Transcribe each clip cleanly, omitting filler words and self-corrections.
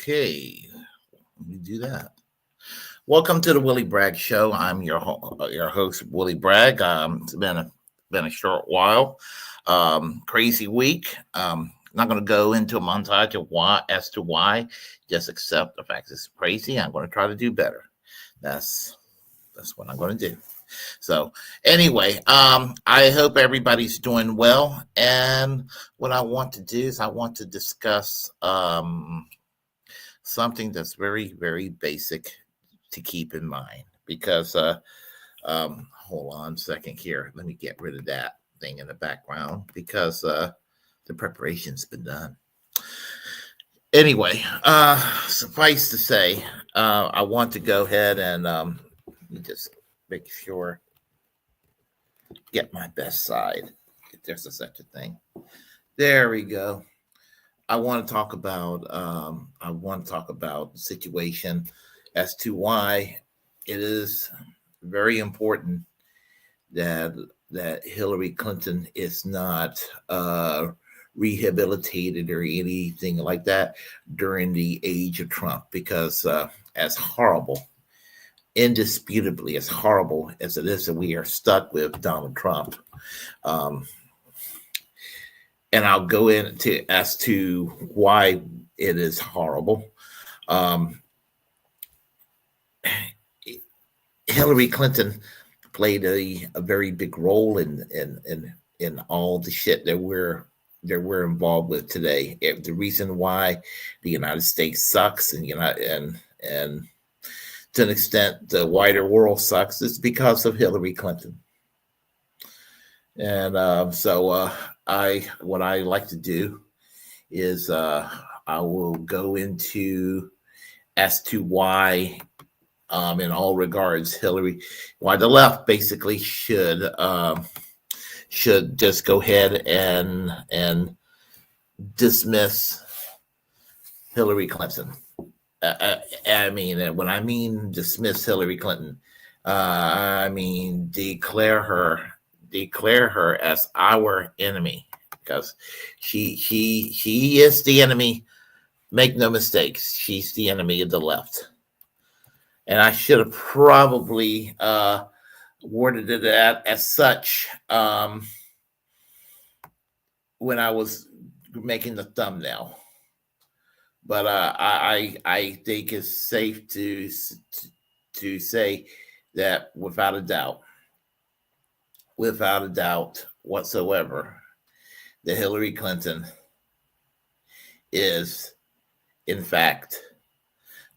Okay, let me do that. Welcome to the Willie Bragg Show. I'm your host, Willie Bragg. It's been a short while, crazy week. Not going to go into a montage of why as to why. Just accept the fact it's crazy. I'm going to try to do better. That's that's what I'm going to do. So anyway, I hope everybody's doing well. And what I want to do is I want to discuss something that's very, very basic to keep in mind because hold on a second here. Let me get rid of that thing in the background because the preparation's been done. Anyway, suffice to say, I want to go ahead and let me just make sure get my best side. If there's such a thing. There we go. I want to talk about the situation as to why it is very important that Hillary Clinton is not rehabilitated or anything like that during the age of Trump, because as horrible, indisputably as horrible as it is that we are stuck with Donald Trump. And I'll go into as to why it is horrible. Hillary Clinton played a very big role in all the shit that we're involved with today. The reason why the United States sucks and to an extent the wider world sucks is because of Hillary Clinton. And so what I like to do is I will go into as to why, in all regards, why the left basically should just go ahead and dismiss Hillary Clinton. I mean, when I mean dismiss Hillary Clinton, I mean declare her as our enemy, because she is the enemy. Make no mistakes, she's the enemy of the left. And I should have probably worded it as such when I was making the thumbnail. But I think it's safe to say that without a doubt whatsoever, that Hillary Clinton is, in fact,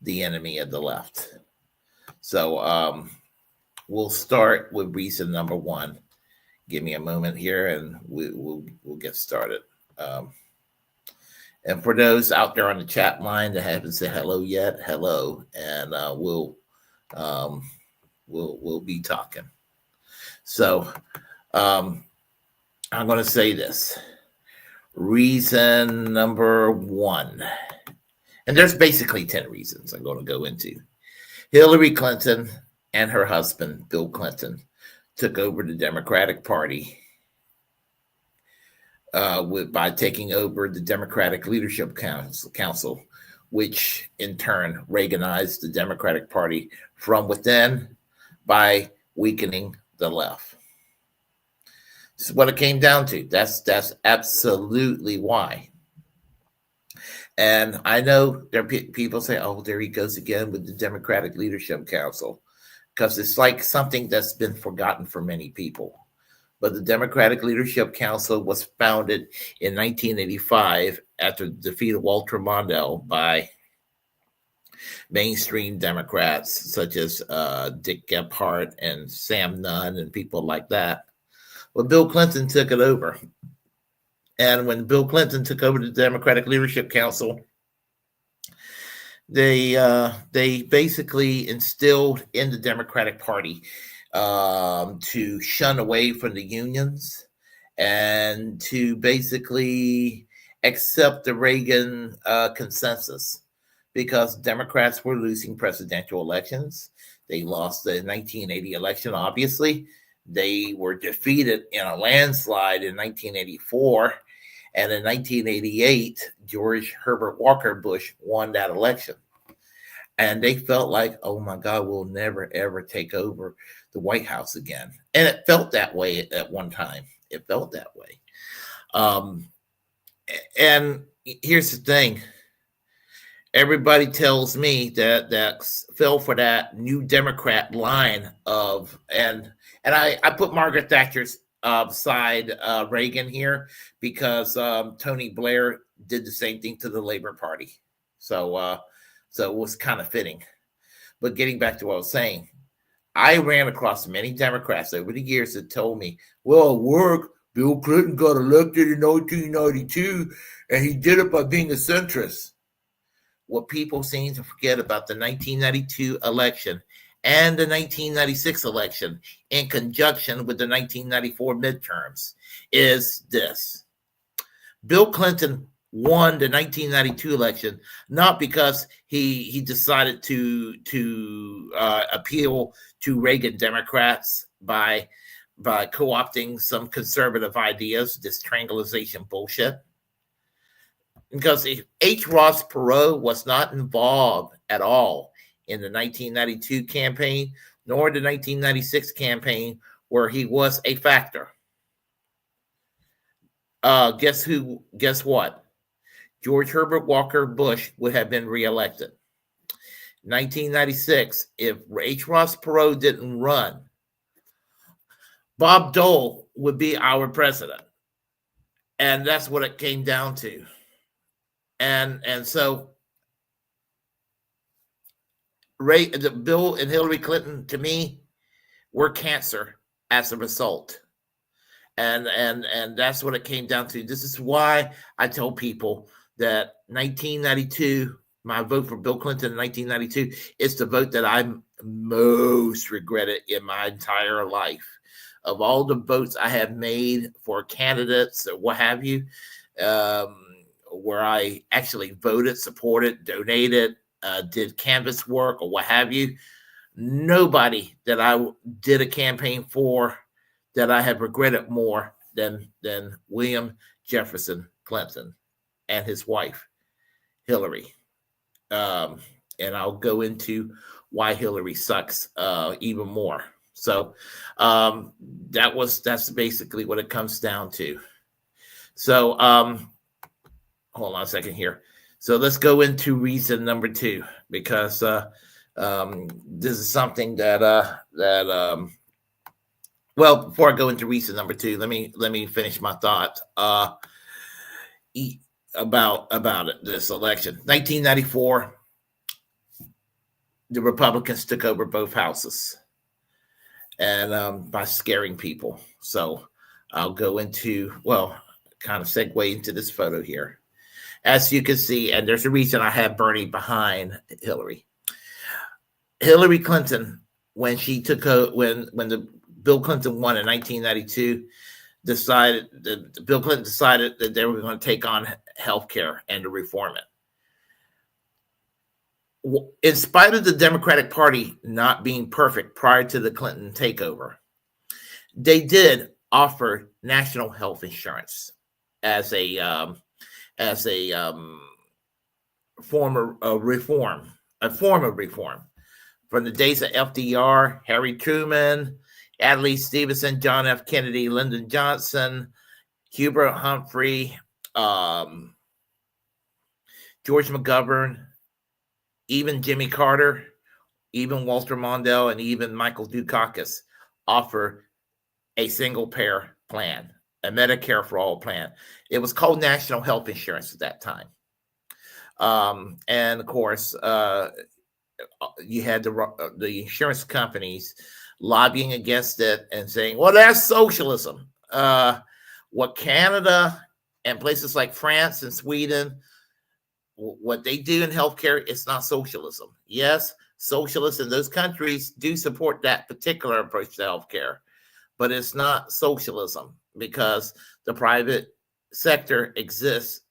the enemy of the left. So we'll start with reason number one. Give me a moment here, and we'll get started. And for those out there on the chat line that haven't said hello yet, hello, and we'll be talking. So I'm going to say this. Reason number one, and there's basically 10 reasons I'm going to go into. Hillary Clinton and her husband, Bill Clinton, took over the Democratic Party by taking over the Democratic Leadership Council, which in turn Reaganized the Democratic Party from within by weakening the left. This is what it came down to. That's absolutely why. And I know there are people say, oh, there he goes again with the Democratic Leadership Council, because it's like something that's been forgotten for many people. But the Democratic Leadership Council was founded in 1985 after the defeat of Walter Mondale by mainstream Democrats such as Dick Gephardt and Sam Nunn and people like that. Well, Bill Clinton took it over. And when Bill Clinton took over the Democratic Leadership Council, they basically instilled in the Democratic Party to shun away from the unions and to basically accept the Reagan consensus, because Democrats were losing presidential elections. They lost the 1980 election, obviously. They were defeated in a landslide in 1984. And in 1988, George Herbert Walker Bush won that election. And they felt like, oh my God, we'll never, ever take over the White House again. And it felt that way at one time. It felt that way. And here's the thing. Everybody tells me that fell for that New Democrat line of, and I put Margaret Thatcher's side Reagan here because Tony Blair did the same thing to the Labor Party. So it was kind of fitting. But getting back to what I was saying, I ran across many Democrats over the years that told me, well, work, Bill Clinton got elected in 1992, and he did it by being a centrist. What people seem to forget about the 1992 election and the 1996 election in conjunction with the 1994 midterms is this. Bill Clinton won the 1992 election not because he decided to appeal to Reagan Democrats by co-opting some conservative ideas, this triangulation bullshit. Because H. Ross Perot was not involved at all in the 1992 campaign, nor the 1996 campaign, where he was a factor. Guess what? George Herbert Walker Bush would have been reelected. 1996, if H. Ross Perot didn't run, Bob Dole would be our president. And that's what it came down to. And so Bill and Hillary Clinton, to me, were cancer as a result. And that's what it came down to. This is why I tell people that 1992, my vote for Bill Clinton in 1992 is the vote that I most regretted in my entire life. Of all the votes I have made for candidates or what have you, where I actually voted, supported, donated, did canvas work or what have you, nobody that I did a campaign for that I have regretted more than William Jefferson Clinton and his wife, Hillary. And I'll go into why Hillary sucks even more. So that's basically what it comes down to. So hold on a second here. So let's go into reason number 2, because this is something that well, before I go into reason number 2, let me finish my thought about it, this election. 1994, the Republicans took over both houses, and by scaring people. So I'll go into, well, kind of segue into this photo here. As you can see, and there's a reason I have Bernie behind Hillary. Hillary Clinton, when she took when the Bill Clinton won in 1992, Bill Clinton decided that they were going to take on healthcare and to reform it. In spite of the Democratic Party not being perfect prior to the Clinton takeover, they did offer national health insurance as a form of reform. From the days of FDR, Harry Truman, Adlai Stevenson, John F. Kennedy, Lyndon Johnson, Hubert Humphrey, George McGovern, even Jimmy Carter, even Walter Mondale, and even Michael Dukakis offer a single-payer plan, a Medicare for all plan. It was called national health insurance at that time. And of course, you had the insurance companies lobbying against it and saying, well, that's socialism. What Canada and places like France and Sweden, what they do in healthcare, it's not socialism. Yes, socialists in those countries do support that particular approach to healthcare, but it's not socialism because the private sector exists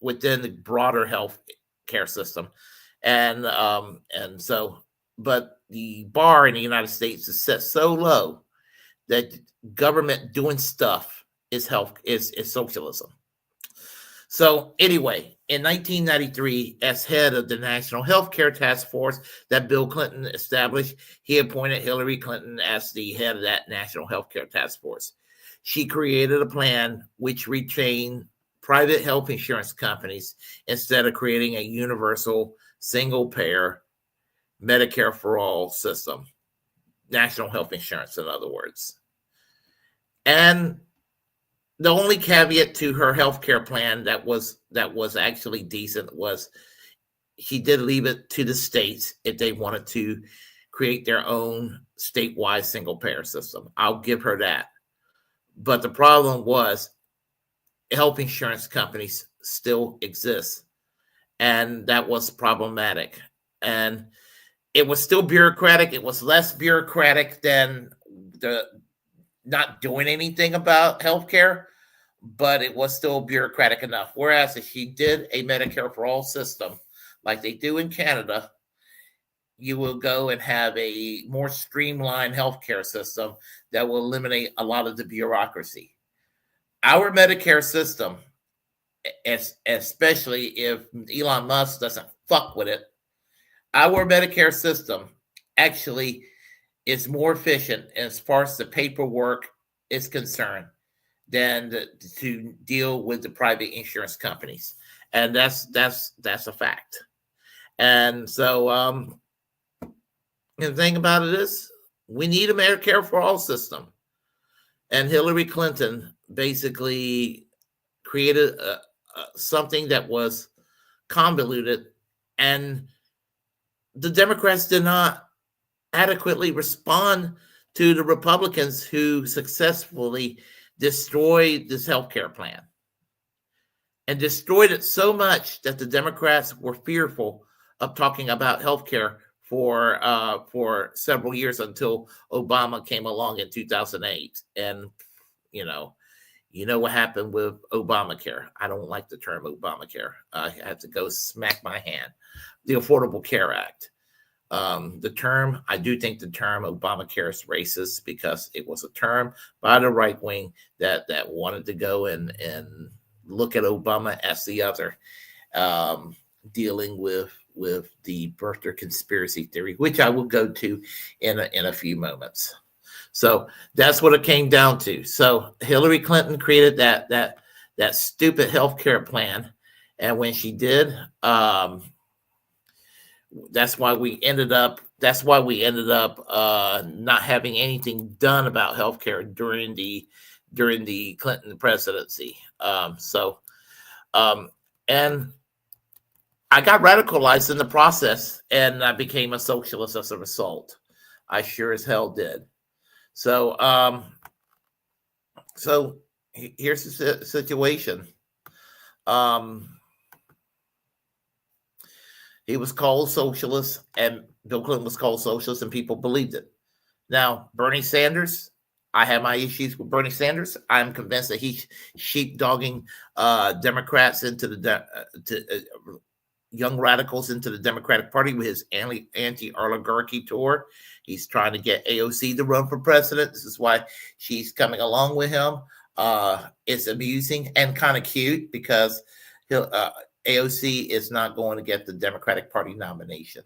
within the broader health care system. And so, but the bar in the United States is set so low that government doing stuff is socialism. So anyway, in 1993, as head of the National Healthcare Task Force that Bill Clinton established, he appointed Hillary Clinton as the head of that National Healthcare Task Force. She created a plan which retained private health insurance companies instead of creating a universal single-payer Medicare for all system, national health insurance, in other words. And the only caveat to her health care plan that was actually decent was she did leave it to the states if they wanted to create their own statewide single payer system. I'll give her that. But the problem was health insurance companies still exist, and that was problematic. And it was still bureaucratic. It was less bureaucratic than the not doing anything about healthcare, but it was still bureaucratic enough. Whereas if she did a Medicare for all system, like they do in Canada, you will go and have a more streamlined healthcare system that will eliminate a lot of the bureaucracy. Our Medicare system, especially if Elon Musk doesn't fuck with it, our Medicare system actually is more efficient as far as the paperwork is concerned than to deal with the private insurance companies, and that's a fact. And so, the thing about it is, we need a Medicare for all system, and Hillary Clinton basically created something that was convoluted, and the Democrats did not adequately respond to the Republicans who successfully destroyed this healthcare plan and destroyed it so much that the Democrats were fearful of talking about healthcare for several years until Obama came along in 2008. And you know what happened with Obamacare. I don't like the term Obamacare. I had to go smack my hand. The Affordable Care Act. I do think the term Obamacare is racist because it was a term by the right wing that wanted to go and look at Obama as the other, dealing with the birther conspiracy theory, which I will go to in a few moments. So that's what it came down to. So Hillary Clinton created that stupid healthcare plan, and when she did, that's why we ended up not having anything done about healthcare during the Clinton presidency. And I got radicalized in the process, and I became a socialist as a result. I sure as hell did. So here's the situation. He was called socialist, and Bill Clinton was called socialist, and people believed it. Now, Bernie Sanders, I have my issues with Bernie Sanders. I'm convinced that he's sheepdogging Democrats into young radicals into the Democratic Party with his anti-oligarchy tour. He's trying to get AOC to run for president. This is why she's coming along with him. It's amusing and kind of cute because AOC is not going to get the Democratic Party nomination.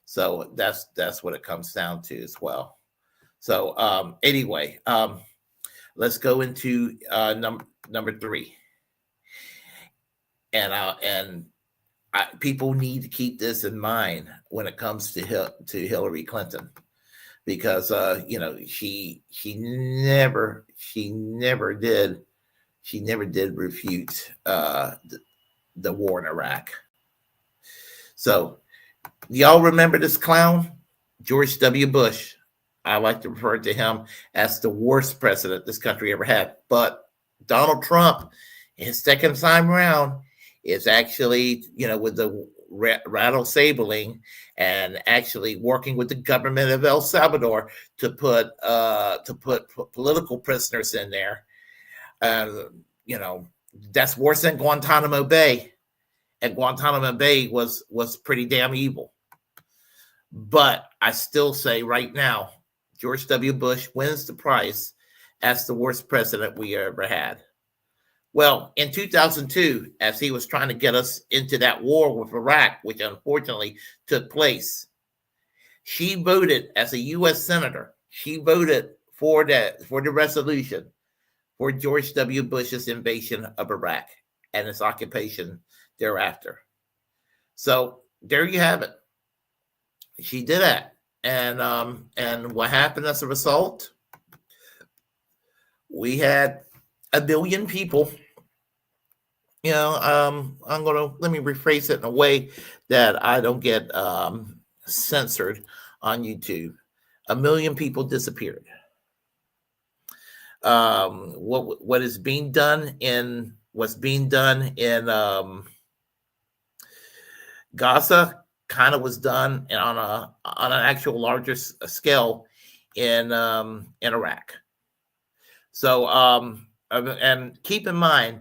So that's what it comes down to as well. So anyway, let's go into number 3. And people need to keep this in mind when it comes to Hillary Clinton, because she never did refute the war in Iraq. So y'all remember this clown, George W. Bush? I like to refer to him as the worst president this country ever had. But Donald Trump, his second time around, is actually, with the rattle sabling and actually working with the government of El Salvador to put political prisoners in there. That's worse than Guantanamo Bay. And Guantanamo Bay was pretty damn evil. But I still say right now, George W. Bush wins the prize as the worst president we ever had. Well, in 2002, as he was trying to get us into that war with Iraq, which unfortunately took place, she voted as a U.S. senator. She voted for the resolution for George W. Bush's invasion of Iraq and its occupation thereafter. So there you have it. She did that, and what happened as a result? We had a billion people. Let me rephrase it in a way that I don't get censored on YouTube. A million people disappeared. What's being done in Gaza kind of was done on an actual larger scale in Iraq. So and keep in mind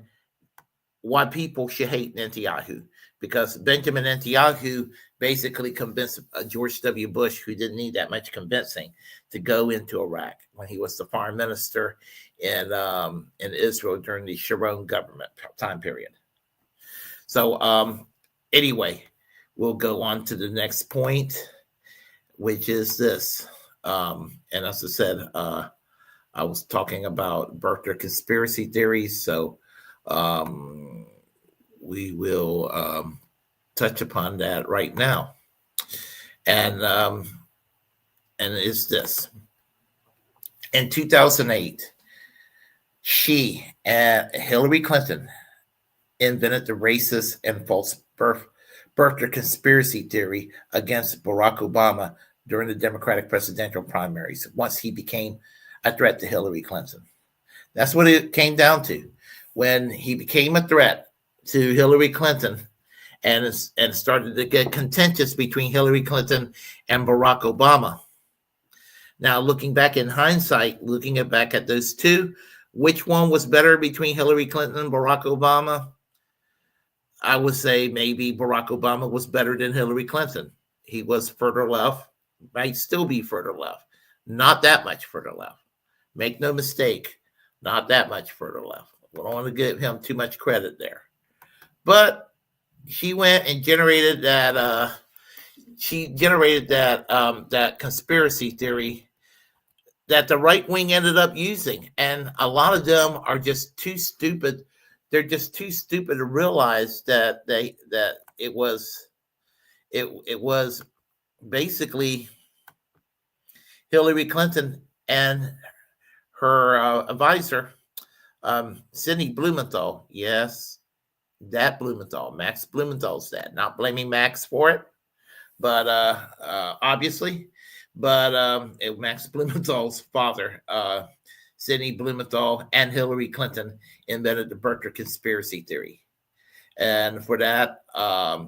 why people should hate Netanyahu, because Benjamin Netanyahu basically convinced George W. Bush, who didn't need that much convincing, to go into Iraq when he was the foreign minister in Israel during the Sharon government time period. So anyway, we'll go on to the next point, which is this. And as I said, I was talking about birther conspiracy theories, so we will touch upon that right now. And it's this. In 2008, Hillary Clinton invented the racist and false birther conspiracy theory against Barack Obama during the Democratic presidential primaries once he became a threat to Hillary Clinton. That's what it came down to. When he became a threat to Hillary Clinton and started to get contentious between Hillary Clinton and Barack Obama. Now, looking back in hindsight, back at those two, which one was better between Hillary Clinton and Barack Obama? I would say maybe Barack Obama was better than Hillary Clinton. He was further left, might still be further left, not that much further left. Make no mistake, not that much further left. I don't want to give him too much credit there. But she went and generated that. That conspiracy theory that the right wing ended up using, and a lot of them are just too stupid. They're just too stupid to realize that it was basically Hillary Clinton and her advisor, Sidney Blumenthal. Yes, that Blumenthal, Max Blumenthal's dad. Not blaming Max for it, but obviously, but Max Blumenthal's father, Sidney Blumenthal, and Hillary Clinton invented the birther conspiracy theory. And for that, I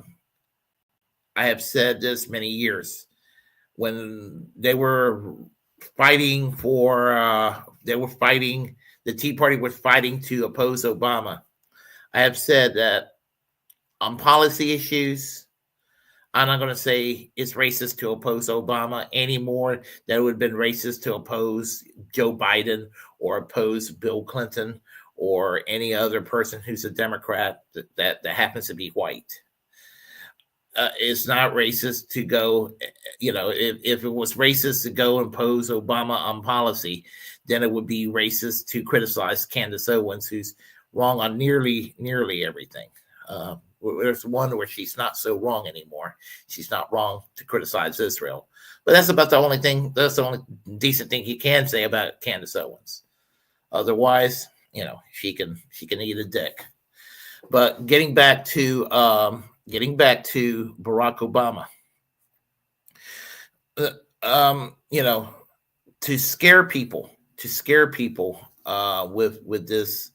have said this many years. When they were fighting the Tea Party was fighting to oppose Obama. I have said that on policy issues, I'm not going to say it's racist to oppose Obama anymore than it would have been racist to oppose Joe Biden or oppose Bill Clinton or any other person who's a Democrat that happens to be white. It's not racist to go, if it was racist to go impose Obama on policy, then it would be racist to criticize Candace Owens, who's wrong on nearly everything. There's one where she's not so wrong anymore. She's not wrong to criticize Israel. But that's about the only thing, that's the only decent thing you can say about Candace Owens. Otherwise, she can eat a dick. But getting back to Barack Obama, to scare people with this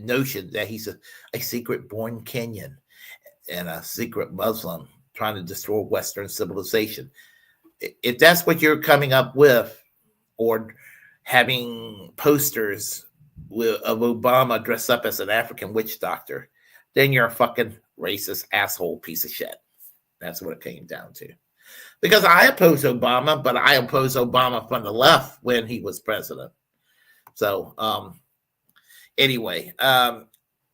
notion that he's a secret born Kenyan and a secret Muslim trying to destroy Western civilization. If that's what you're coming up with, or having posters of Obama dressed up as an African witch doctor, then you're a fucking racist asshole piece of shit. That's what it came down to. Because I oppose Obama, but I oppose Obama from the left when he was president. So, Anyway, I'm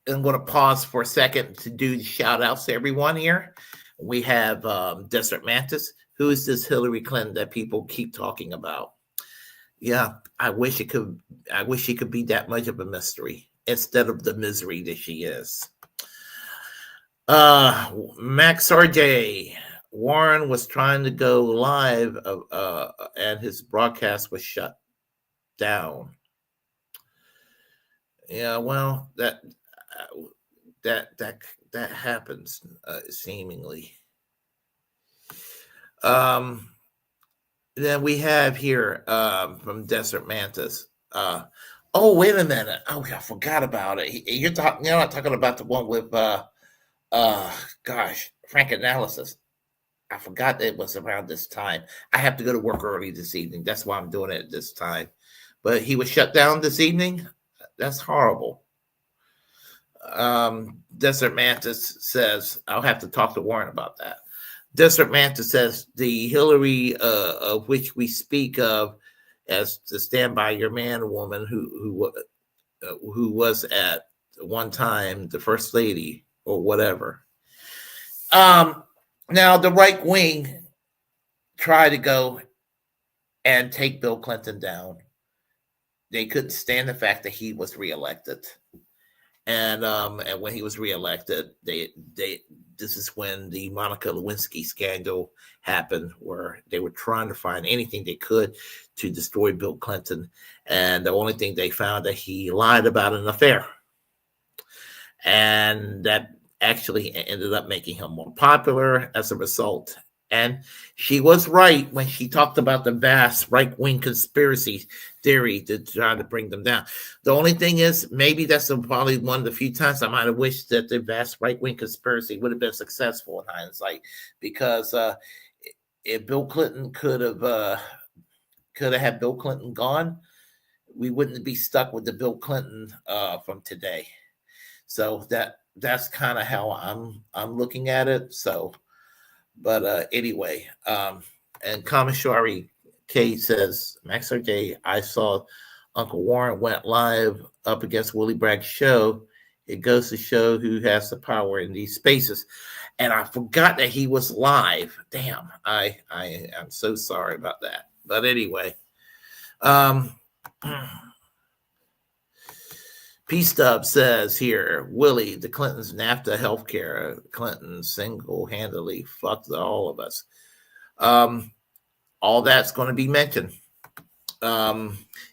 going to pause for a second to do the shout outs to everyone here. We have Desert Mantis. Who is this Hillary Clinton that people keep talking about? Yeah, I wish she could be that much of a mystery instead of the misery that she is. Max RJ. Warren was trying to go live and his broadcast was shut down. Yeah, well, that happens seemingly. Then we have here from Desert Mantis. Oh, wait a minute. Oh, I forgot about it. You're not talking about the one with Frank Analysis. I forgot that it was around this time. I have to go to work early this evening. That's why I'm doing it at this time. But he was shut down this evening. That's horrible. Desert Mantis says, I'll have to talk to Warren about that. Desert Mantis says, the Hillary of which we speak of as the Stand By Your Man woman who was at one time the first lady or whatever. Now, the right wing tried to go and take Bill Clinton down. They couldn't stand the fact that he was reelected. And when he was reelected, this is when the Monica Lewinsky scandal happened, where they were trying to find anything they could to destroy Bill Clinton. And the only thing they found that he lied about an affair. And that actually ended up making him more popular as a result. And she was right when she talked about the vast right-wing conspiracy theory to try to bring them down. The only thing is, maybe that's probably one of the few times I might have wished that the vast right-wing conspiracy would have been successful in hindsight, because if Bill Clinton could have had Bill Clinton gone, we wouldn't be stuck with the Bill Clinton from today. So that's kind of how I'm looking at it. So. But anyway, and Kamishari K says, Max RJ, I saw Uncle Warren went live up against Willie Bragg's show. It goes to show who has the power in these spaces. And I forgot that he was live. Damn, I am so sorry about that. But anyway, P-Stub says here, Willie, the Clintons NAFTA healthcare, Clinton single-handedly fucked all of us. All that's going to be mentioned.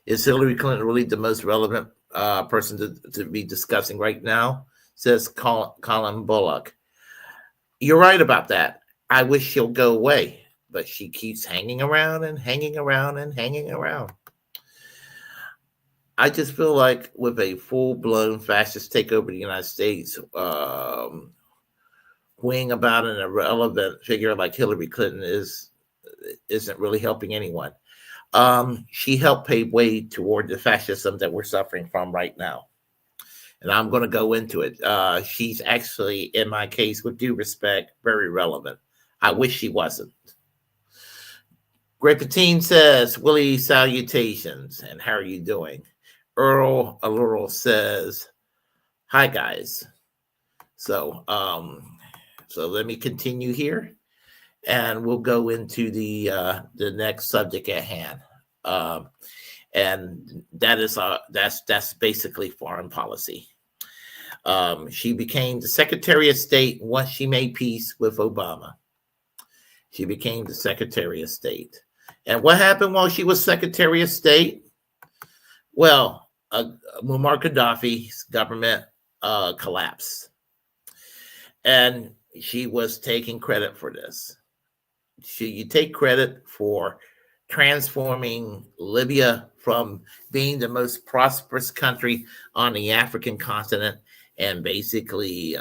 Is Hillary Clinton really the most relevant person to be discussing right now? Says Colin Bullock. You're right about that. I wish she'll go away, but she keeps hanging around and hanging around and hanging around. I just feel like with a full-blown fascist takeover of the United States, weighing about an irrelevant figure like Hillary Clinton isn't really helping anyone. She helped pave way toward the fascism that we're suffering from right now. And I'm going to go into it. She's actually, in my case, with due respect, very relevant. I wish she wasn't. Great Patine says, Willie, salutations, and how are you doing? Earl Alluro says, hi, guys. So let me continue here, and we'll go into the next subject at hand. And that is that's basically foreign policy. She became the Secretary of State once she made peace with Obama. She became the Secretary of State. And what happened while she was Secretary of State? Well, Muammar Gaddafi's government collapsed. And she was taking credit for this. You take credit for transforming Libya from being the most prosperous country on the African continent and basically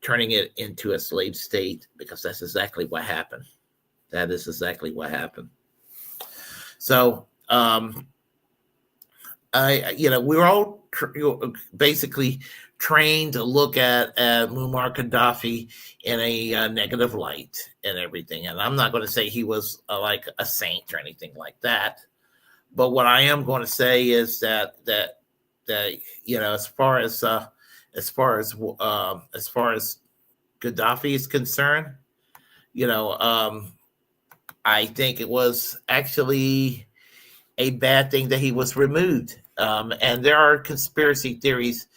turning it into a slave state, because that's exactly what happened. That is exactly what happened. So, we're all basically trained to look at Muammar Gaddafi in a negative light and everything. And I'm not going to say he was like a saint or anything like that, But what I am going to say is that as far as Gaddafi is concerned, you know, I think it was actually a bad thing that he was removed. And there are conspiracy theories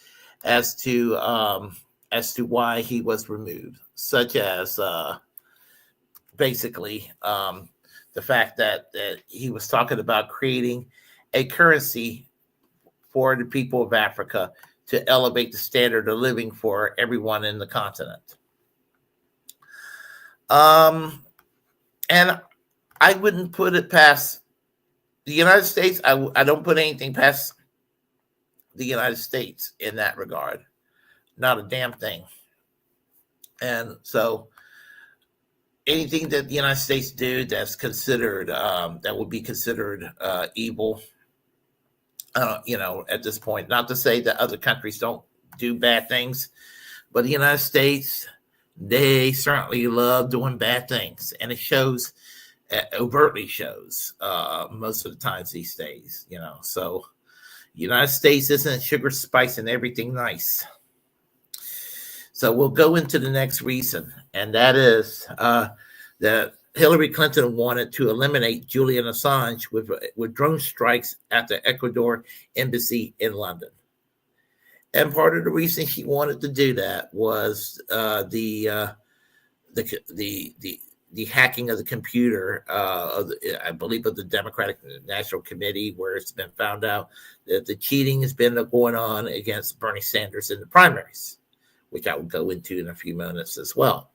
as to why he was removed, such as basically the fact that he was talking about creating a currency for the people of Africa to elevate the standard of living for everyone in the continent. And I wouldn't put it past the United States. I don't put anything past the United States in that regard. Not a damn thing. And so anything that the United States do that's considered that would be considered evil, at this point, not to say that other countries don't do bad things, but the United States, they certainly love doing bad things, and it shows, overtly shows, most of the times these days. So the United States isn't sugar, spice, and everything nice. So we'll go into the next reason, and that is that Hillary Clinton wanted to eliminate Julian Assange with drone strikes at the Ecuador embassy in London. And part of the reason she wanted to do that was the hacking of the computer, I believe, of the Democratic National Committee, where it's been found out that the cheating has been going on against Bernie Sanders in the primaries, which I will go into in a few minutes as well.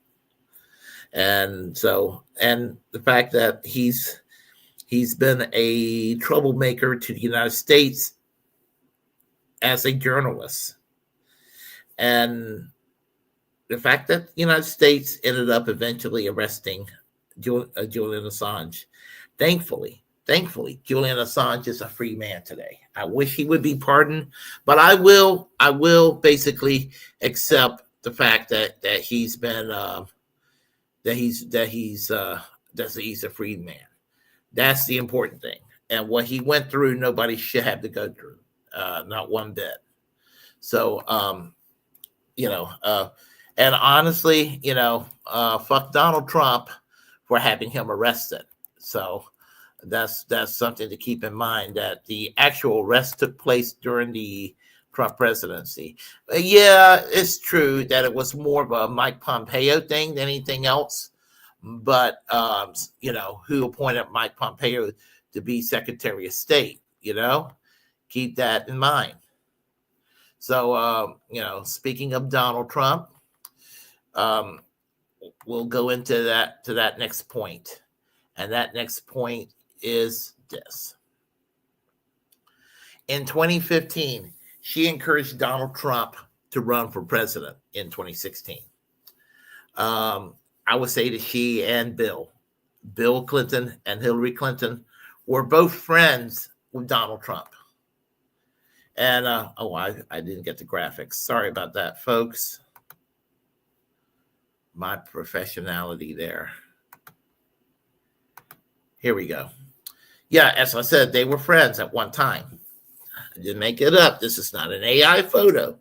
And the fact that he's been a troublemaker to the United States as a journalist, and the fact that the United States ended up eventually arresting Julian Assange. Thankfully, Julian Assange is a free man today. I wish he would be pardoned, but I will basically accept the fact that he's been that he's a free man. That's the important thing. And what he went through, nobody should have to go through, not one bit. So, and honestly, fuck Donald Trump for having him arrested. So that's something to keep in mind, that the actual arrest took place during the Trump presidency. Yeah, it's true that it was more of a Mike Pompeo thing than anything else. But, who appointed Mike Pompeo to be Secretary of State, keep that in mind. So, speaking of Donald Trump, we'll go into that next point. And that next point is this. In 2015, she encouraged Donald Trump to run for president in 2016. I would say that she and Bill Clinton and Hillary Clinton were both friends with Donald Trump. And, I didn't get the graphics. Sorry about that, folks. My professionality there. Here we go. Yeah, as I said, they were friends at one time. I didn't make it up. This is not an AI photo.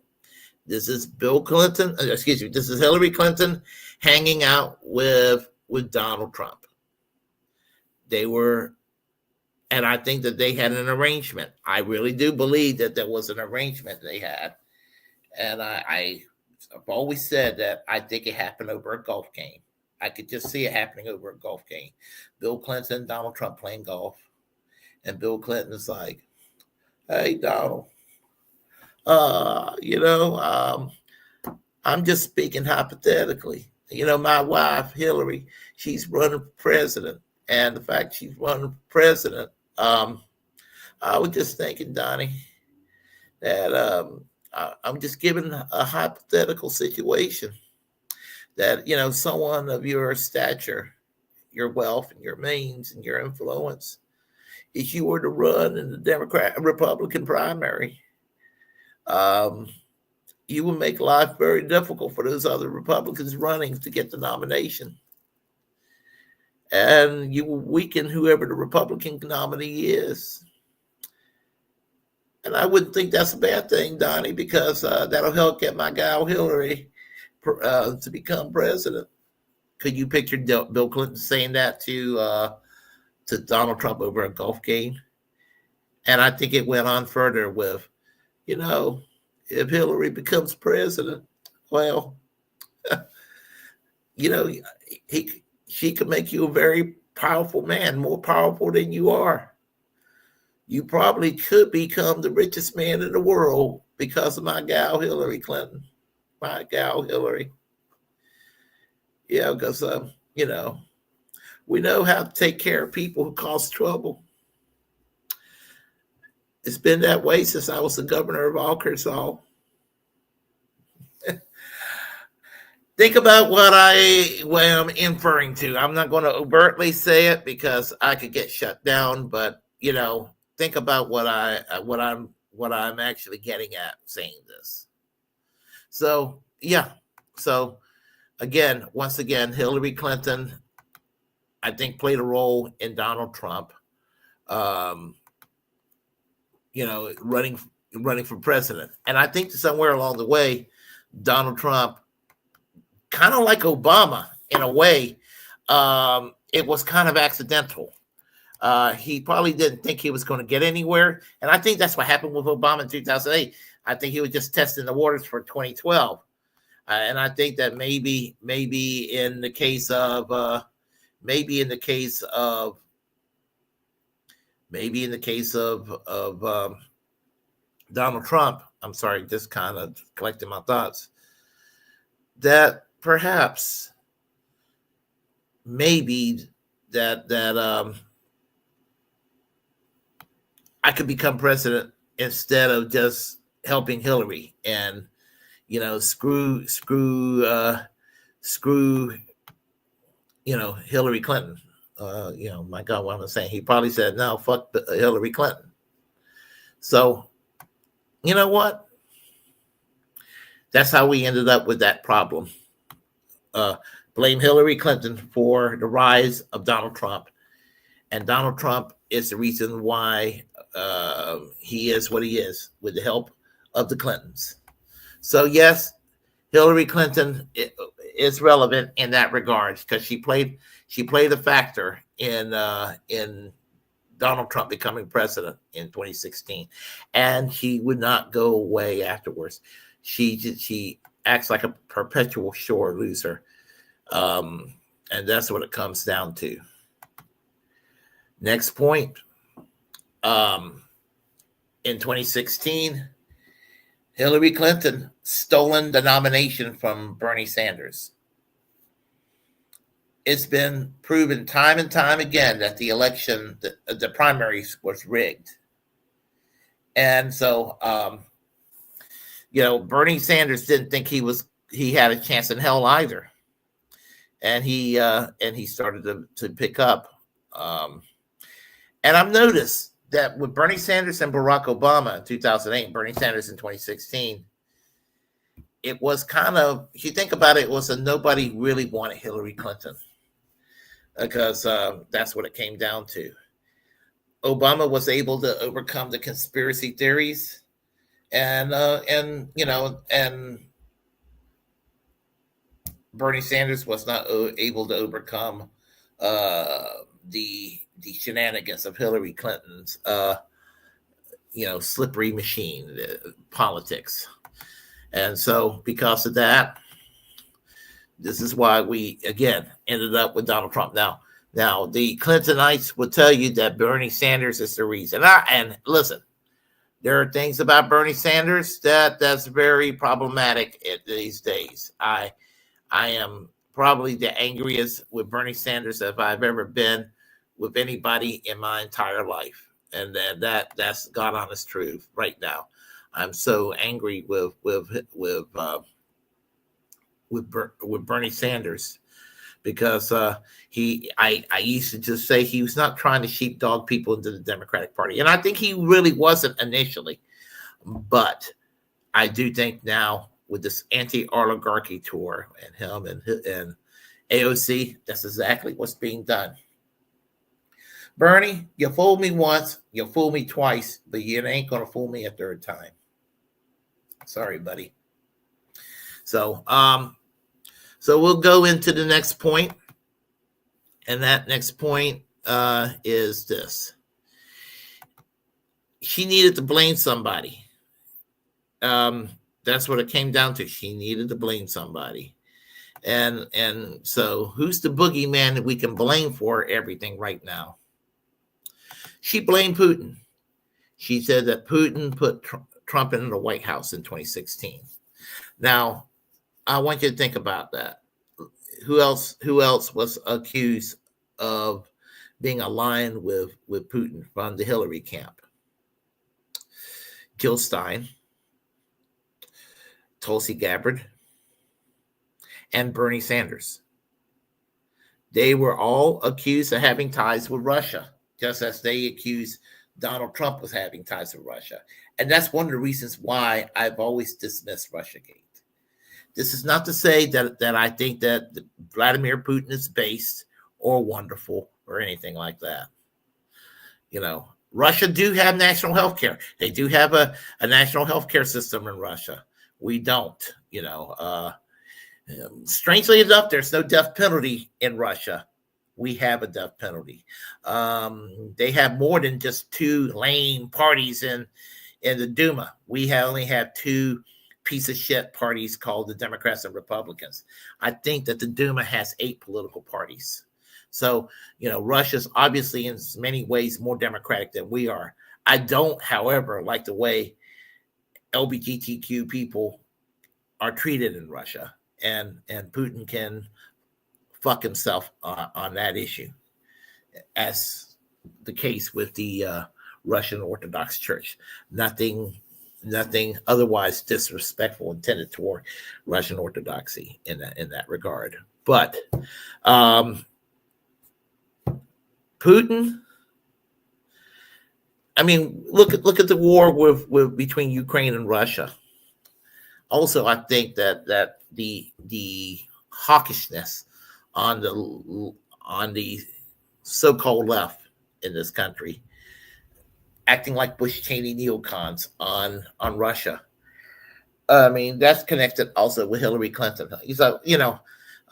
This is this is Hillary Clinton hanging out with Donald Trump. They were, and I think that they had an arrangement. I really do believe that there was an arrangement they had. And I've always said that I think it happened over a golf game. I could just see it happening over a golf game. Bill Clinton and Donald Trump playing golf. And Bill Clinton is like, hey, Donald, I'm just speaking hypothetically. My wife, Hillary, she's running for president. And the fact she's running for president, I was just thinking, Donnie, that I'm just giving a hypothetical situation that, someone of your stature, your wealth and your means and your influence, if you were to run in the Republican primary, you would make life very difficult for those other Republicans running to get the nomination. And you will weaken whoever the Republican nominee is. And I wouldn't think that's a bad thing, Donnie, because that'll help get my gal Hillary to become president. Could you picture Bill Clinton saying that to Donald Trump over a golf game? And I think it went on further with, you know, if Hillary becomes president, well, you know, she could make you a very powerful man, more powerful than you are. You probably could become the richest man in the world because of my gal Hillary Clinton. My gal Hillary. Yeah, because you know, we know how to take care of people who cause trouble. It's been that way since I was the governor of Arkansas. Think about what I'm inferring to. I'm not going to overtly say it because I could get shut down, but you know, think about what I'm actually getting at saying this. So yeah. So once again, Hillary Clinton, I think, played a role in Donald Trump, you know, running for president. And I think somewhere along the way, Donald Trump, kind of like Obama in a way, it was kind of accidental. He probably didn't think he was going to get anywhere. And I think that's what happened with Obama in 2008. I think he was just testing the waters for 2012. And I think that maybe in the case of Donald Trump, I'm sorry, just kind of collecting my thoughts, that perhaps maybe that I could become president instead of just helping Hillary and, you know, screw you know, Hillary Clinton. You know, my God, what am I saying? He probably said, no, fuck Hillary Clinton. So, you know what? That's how we ended up with that problem. Blame Hillary Clinton for the rise of Donald Trump. And Donald Trump is the reason why he is what he is, with the help of the Clintons. So, yes, Hillary Clinton is relevant in that regard because she played a factor in Donald Trump becoming president in 2016, and she would not go away afterwards. She acts like a perpetual sore loser, and that's what it comes down to. Next point. In 2016, Hillary Clinton stolen the nomination from Bernie Sanders. It's been proven time and time again that the election, the primaries, was rigged. And so, you know, Bernie Sanders didn't think he had a chance in hell either. And he started to pick up. And I've noticed that with Bernie Sanders and Barack Obama in 2008, Bernie Sanders in 2016, it was kind of, if you think about it, it was nobody really wanted Hillary Clinton because that's what it came down to. Obama was able to overcome the conspiracy theories, and Bernie Sanders was not able to overcome the shenanigans of Hillary Clinton's slippery machine politics. And so because of that, this is why we again ended up with Donald Trump. Now the Clintonites will tell you that Bernie Sanders is the reason. And listen, there are things about Bernie Sanders that's very problematic these days. I am probably the angriest with Bernie Sanders if I've ever been with anybody in my entire life. And that's God honest truth right now. I'm so angry with Bernie Sanders because I used to just say he was not trying to sheepdog people into the Democratic Party. And I think he really wasn't initially. But I do think now with this anti-oligarchy tour and him and AOC, that's exactly what's being done. Bernie, you fooled me once, you fooled me twice, but you ain't gonna fool me a third time. Sorry, buddy. So we'll go into the next point, and that next point is this: she needed to blame somebody. That's what it came down to. She needed to blame somebody. And so who's the boogeyman that we can blame for everything right now? She blamed Putin. She said that Putin put Trump in the White House in 2016. Now, I want you to think about that. Who else was accused of being aligned with Putin from the Hillary camp? Jill Stein, Tulsi Gabbard, and Bernie Sanders. They were all accused of having ties with Russia, just as they accused Donald Trump of having ties with Russia. And that's one of the reasons why I've always dismissed Russiagate. This is not to say that I think that Vladimir Putin is based or wonderful or anything like that. You know, Russia do have national health care. They do have a national health care system in Russia. We don't, you know. Strangely enough, there's no death penalty in Russia. We have a death penalty. They have more than just two lame parties in the Duma. We only have two piece of shit parties called the Democrats and Republicans. I think that the Duma has 8 political parties. So, you know, Russia's obviously in many ways more democratic than we are. I don't, however, like the way LGBTQ people are treated in Russia. And Putin can fuck himself on that issue, as the case with the Russian Orthodox Church. Nothing otherwise disrespectful intended toward Russian Orthodoxy in that regard. But Putin, I mean, look at the war with between Ukraine and Russia. Also, I think that the hawkishness on the so-called left in this country, acting like Bush Cheney neocons on Russia. I mean, that's connected also with Hillary Clinton. So, you know,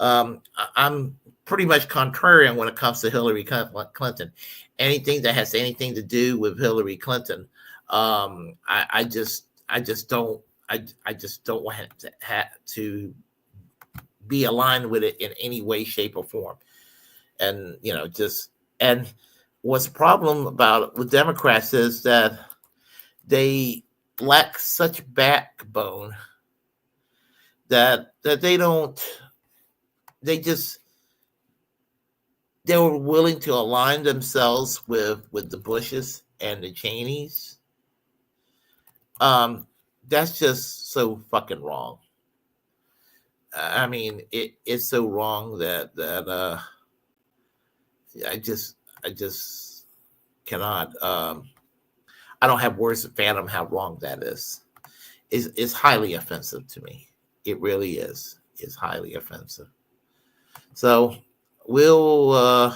I'm pretty much contrarian when it comes to Hillary Clinton. Anything that has anything to do with Hillary Clinton, I just don't want to be aligned with it in any way, shape, or form. And, you know, and what's the problem about with Democrats is that they lack such backbone that they were willing to align themselves with the Bushes and the Cheneys. That's just so fucking wrong. I mean, it's so wrong that I just cannot. I don't have words to fathom how wrong that is. It's highly offensive to me. It really is. It's highly offensive. So we'll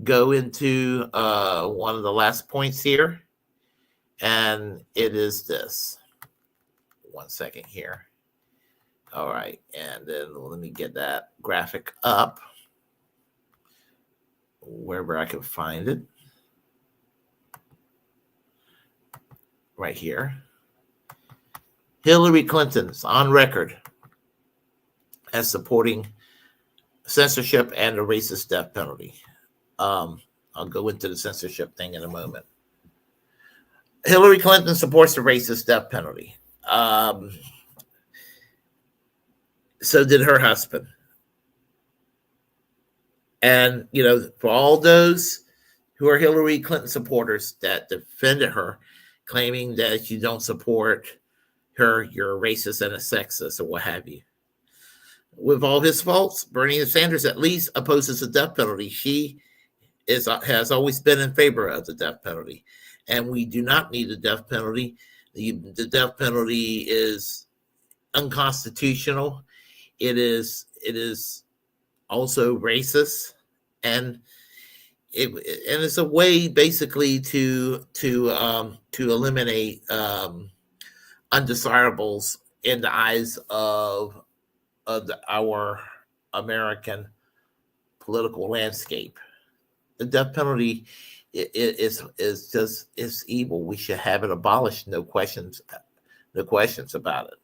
go into one of the last points here, and it is this. 1 second here. All right, and then let me get that graphic up wherever I can find it. Right here. Hillary Clinton's on record as supporting censorship and the racist death penalty. I'll go into the censorship thing in a moment. Hillary Clinton supports the racist death penalty. So did her husband. And, you know, for all those who are Hillary Clinton supporters that defended her, claiming that you don't support her, you're a racist and a sexist or what have you. With all his faults, Bernie Sanders at least opposes the death penalty. She has always been in favor of the death penalty. And we do not need the death penalty. The death penalty is unconstitutional. It is also racist, and and it's a way basically to eliminate undesirables in the eyes of our American political landscape. The death penalty is just is evil. We should have it abolished. No questions about it.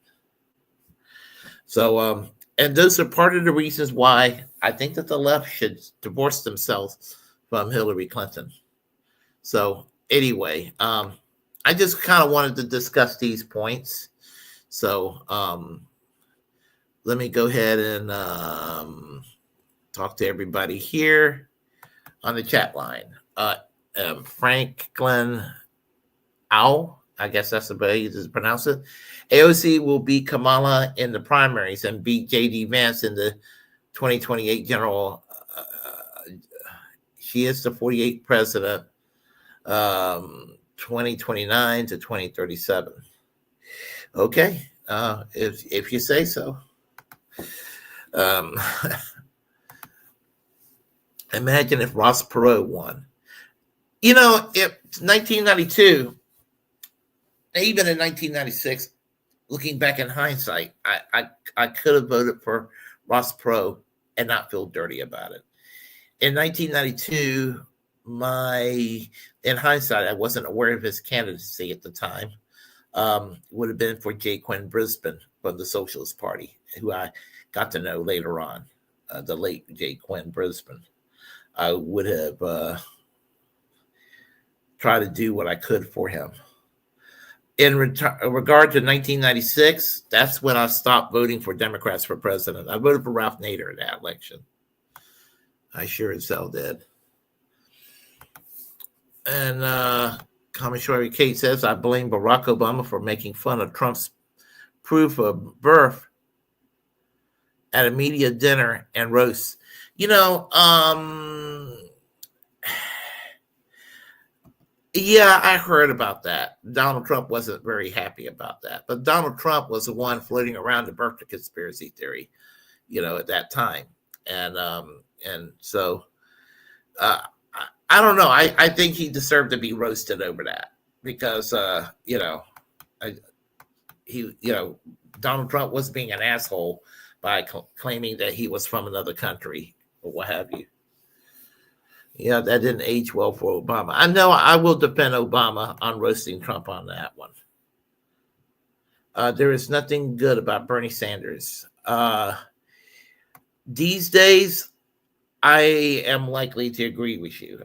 So and those are part of the reasons why I think that the left should divorce themselves from Hillary Clinton. So anyway, I just kind of wanted to discuss these points. So let me go ahead and talk to everybody here on the chat line. Franklin Ow, I guess that's the way you pronounce it. AOC will beat Kamala in the primaries and beat J.D. Vance in the 2028 general. She is the 48th president, 2029 to 2037. Okay, if you say so. Imagine if Ross Perot won. You know, if 1992, even in 1996, looking back in hindsight, I could have voted for Ross Perot and not feel dirty about it. In 1992, in hindsight, I wasn't aware of his candidacy at the time. Would have been for J. Quinn Brisbane from the Socialist Party, who I got to know later on, the late J. Quinn Brisbane. I would have tried to do what I could for him. In regard to 1996, that's when I stopped voting for Democrats for president. I voted for Ralph Nader in that election. I sure as hell did. And Commissary Kate says, I blame Barack Obama for making fun of Trump's proof of birth at a media dinner and roast. You know, yeah, I heard about that. Donald Trump wasn't very happy about that. But Donald Trump was the one floating around the birther conspiracy theory, you know, at that time. And so I don't know. I think he deserved to be roasted over that because, you know, Donald Trump was being an asshole by claiming that he was from another country or what have you. Yeah, that didn't age well for Obama. I know I will defend Obama on roasting Trump on that one. There is nothing good about Bernie Sanders. These days, I am likely to agree with you.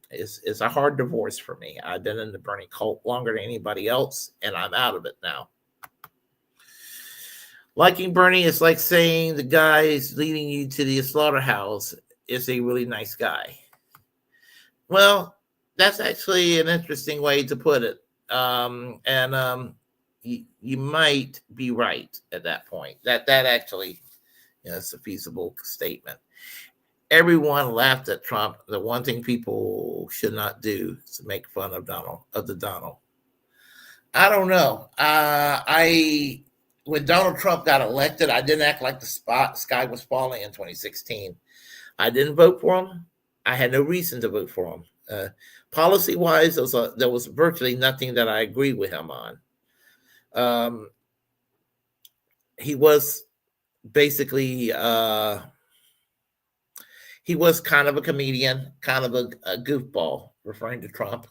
It's a hard divorce for me. I've been in the Bernie cult longer than anybody else, and I'm out of it now. Liking Bernie is like saying the guy leading you to the slaughterhouse is a really nice guy. Well, that's actually an interesting way to put it. You might be right at that point. That actually is a feasible statement. Everyone laughed at Trump. The one thing people should not do is to make fun of the Donald. I don't know. When Donald Trump got elected, I didn't act like the sky was falling in 2016. I didn't vote for him. I had no reason to vote for him. Policy-wise, there was virtually nothing that I agreed with him on. He was basically he was kind of a comedian, kind of a goofball, referring to Trump.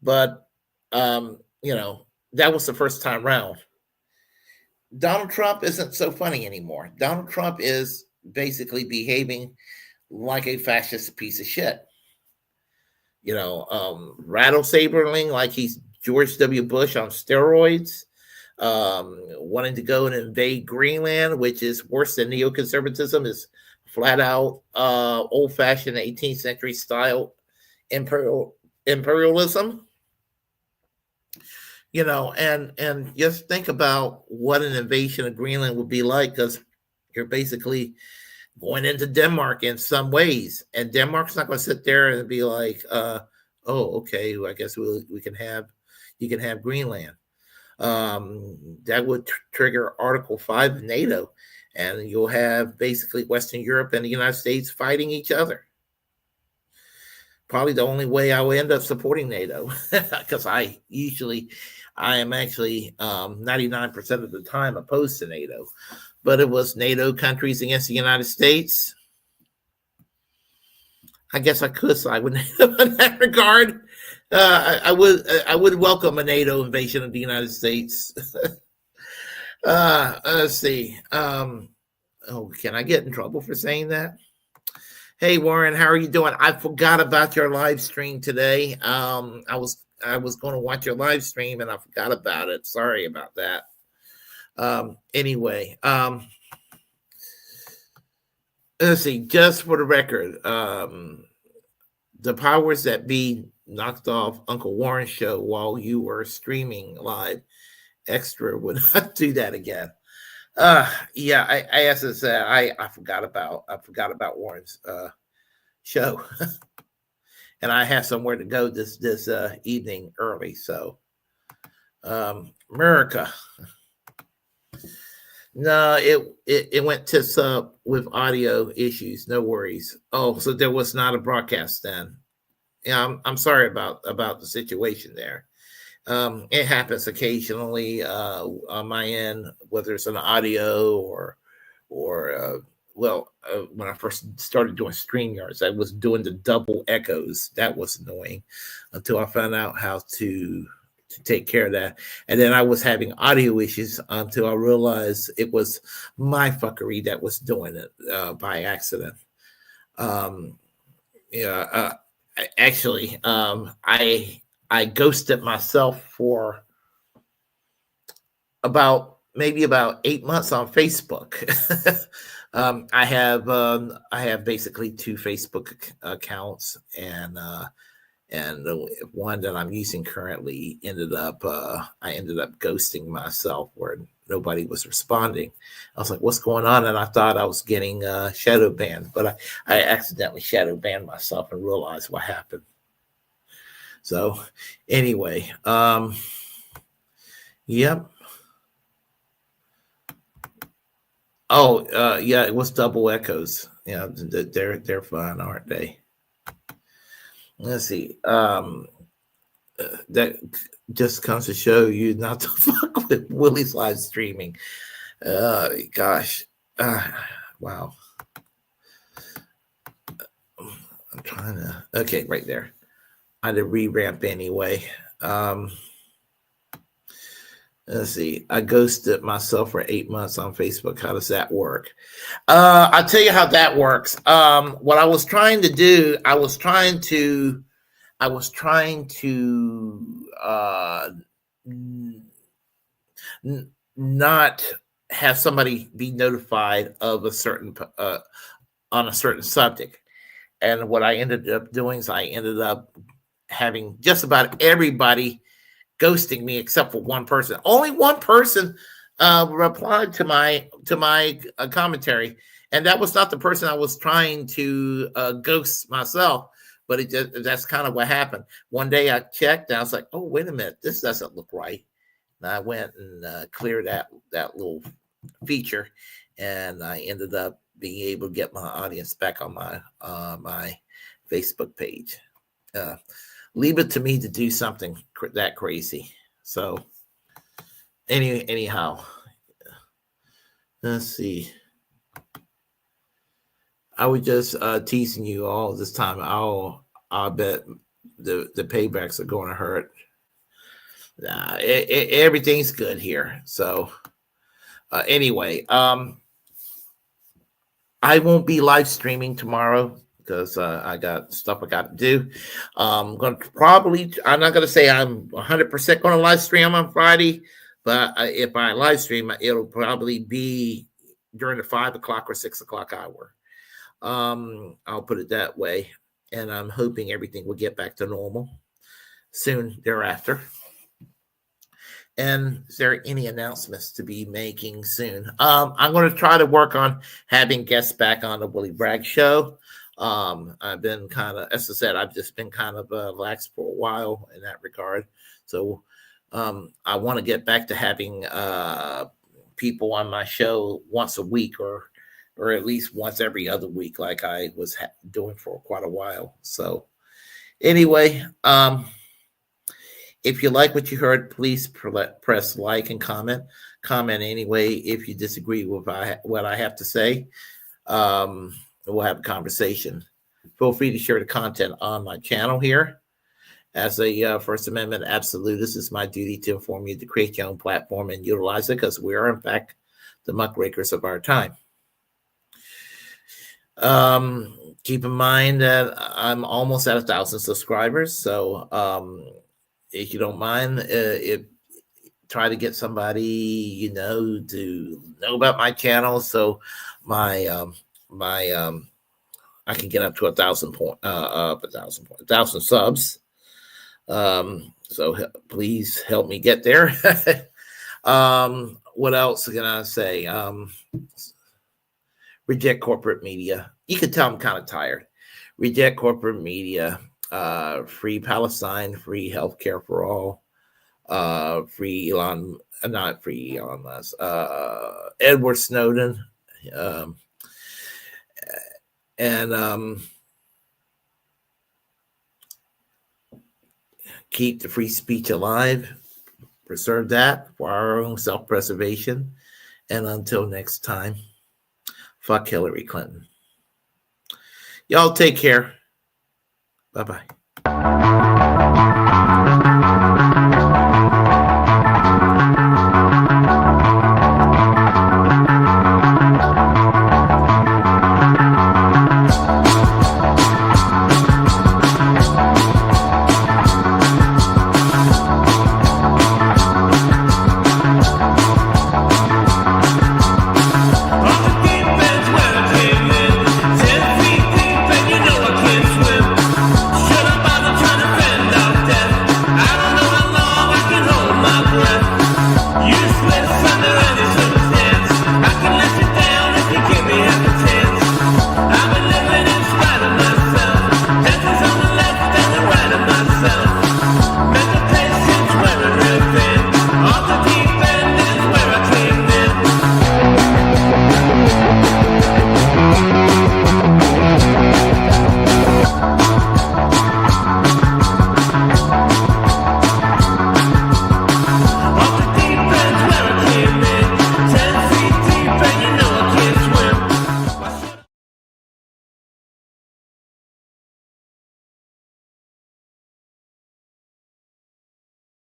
But that was the first time round. Donald Trump isn't so funny anymore. Donald Trump is basically behaving like a fascist piece of shit. Rattle sabering like he's George W. Bush on steroids, wanting to go and invade Greenland, which is worse than neoconservatism, is flat out old-fashioned 18th century style imperialism. And just think about what an invasion of Greenland would be like, because you're basically going into Denmark in some ways, and Denmark's not going to sit there and be like, "Oh, okay, I guess you can have Greenland." That would trigger Article 5 of NATO, and you'll have basically Western Europe and the United States fighting each other. probably the only way I will end up supporting NATO, because I am actually 99% of the time opposed to NATO. But it was NATO countries against the United States. I guess I could side with NATO in that regard. I would welcome a NATO invasion of the United States. Let's see. Can I get in trouble for saying that? Hey Warren, how are you doing? I forgot about your live stream today. I was going to watch your live stream and I forgot about it. Sorry about that. Anyway, let's see. Just for the record, the powers that be knocked off Uncle Warren's show while you were streaming live. Extra would not do that again. Yeah, I as I said, I forgot about Warren's show, and I have somewhere to go this evening early. So, America. No, it went tits up with audio issues. No worries. Oh, so there was not a broadcast then. Yeah, I'm sorry about the situation there. It happens occasionally on my end, whether it's an audio or when I first started doing StreamYards, I was doing the double echoes. That was annoying until I found out how to take care of that. And then I was having audio issues until I realized it was my fuckery that was doing it by accident. Actually, I ghosted myself for about 8 months on Facebook. I have basically 2 Facebook accounts, and the one that I'm using currently I ended up ghosting myself where nobody was responding. I was like, what's going on? And I thought I was getting shadow banned, but I accidentally shadow banned myself and realized what happened. So anyway, yep. Oh, yeah, it was double echoes. Yeah, they're fun, aren't they? Let's see. That just comes to show you not to fuck with Willie's live streaming. Gosh. Wow. I'm trying to. Okay, right there. I had to re-ramp anyway. Let's see. I ghosted myself for 8 months on Facebook. How does that work? I'll tell you how that works. What I was trying to do, I was trying to not have somebody be notified of a certain on a certain subject. And what I ended up doing is I ended up having just about everybody ghosting me except for one person. Only one person replied to my commentary, and that was not the person I was trying to ghost myself. But that's kind of what happened. One day I checked and I was like, oh, wait a minute, this doesn't look right. And I went and cleared that little feature, and I ended up being able to get my audience back on my Facebook page. Leave it to me to do something that crazy. So anyhow, let's see. I was just teasing you all this time. I'll bet the paybacks are going to hurt. Nah, everything's good here. So anyway, I won't be live streaming tomorrow because I got stuff I got to do. I'm not going to say I'm 100% going to live stream on Friday, but if I live stream, it'll probably be during the 5 o'clock or 6 o'clock hour. I'll put it that way. And I'm hoping everything will get back to normal soon thereafter. And is there any announcements to be making soon? I'm going to try to work on having guests back on the Willie Bragg show. I've been kind of, as I said, I've just been kind of lax for a while in that regard. So I want to get back to having people on my show once a week or at least once every other week, like I was doing for quite a while. So Anyway, if you like what you heard, please press like and comment. Comment anyway if you disagree with what I have to say. We'll have a conversation. Feel free to share the content on my channel here. As a First Amendment absolutist, it's my duty to inform you to create your own platform and utilize it because we are, in fact, the muckrakers of our time. Keep in mind that I'm almost at 1,000 subscribers. So if you don't mind, try to get somebody, to know about my channel. So I can get up to 1,000 subs. So please help me get there. What else can I say? Reject corporate media. You can tell I'm kind of tired. Reject corporate media. Free Palestine. Free healthcare for all. Free Elon. Not free Elon Musk. Edward Snowden. And keep the free speech alive. Preserve that for our own self-preservation. And until next time, fuck Hillary Clinton. Y'all take care. Bye-bye.